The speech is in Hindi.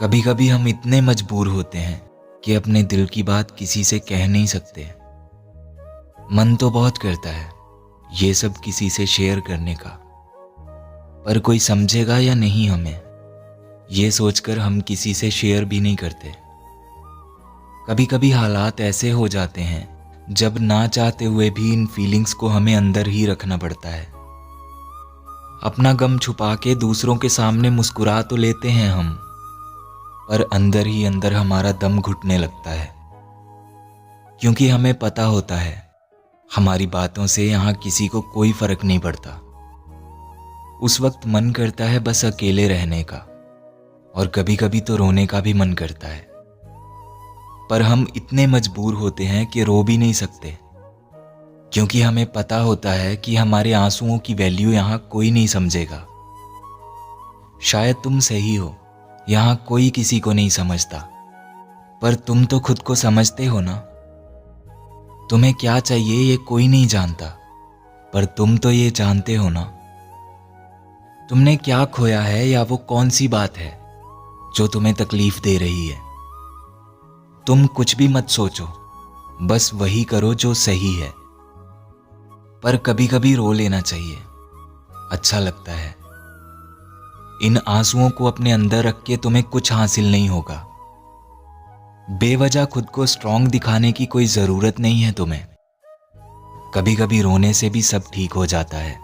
कभी कभी हम इतने मजबूर होते हैं कि अपने दिल की बात किसी से कह नहीं सकते। मन तो बहुत करता है ये सब किसी से शेयर करने का, पर कोई समझेगा या नहीं हमें, ये सोचकर हम किसी से शेयर भी नहीं करते। कभी कभी हालात ऐसे हो जाते हैं जब ना चाहते हुए भी इन फीलिंग्स को हमें अंदर ही रखना पड़ता है। अपना गम छुपा के दूसरों के सामने मुस्कुरा तो लेते हैं हम, पर अंदर ही अंदर हमारा दम घुटने लगता है, क्योंकि हमें पता होता है हमारी बातों से यहाँ किसी को कोई फर्क नहीं पड़ता। उस वक्त मन करता है बस अकेले रहने का, और कभी कभी तो रोने का भी मन करता है, पर हम इतने मजबूर होते हैं कि रो भी नहीं सकते, क्योंकि हमें पता होता है कि हमारे आंसुओं की वैल्यू यहाँ कोई नहीं समझेगा। शायद तुम सही हो, यहाँ कोई किसी को नहीं समझता, पर तुम तो खुद को समझते हो ना। तुम्हें क्या चाहिए ये कोई नहीं जानता, पर तुम तो ये जानते हो ना। तुमने क्या खोया है या वो कौन सी बात है जो तुम्हें तकलीफ दे रही है। तुम कुछ भी मत सोचो, बस वही करो जो सही है। पर कभी कभी रो लेना चाहिए, अच्छा लगता है। इन आंसुओं को अपने अंदर रख के तुम्हें कुछ हासिल नहीं होगा। बेवजह खुद को स्ट्रांग दिखाने की कोई जरूरत नहीं है तुम्हें। कभी कभी रोने से भी सब ठीक हो जाता है।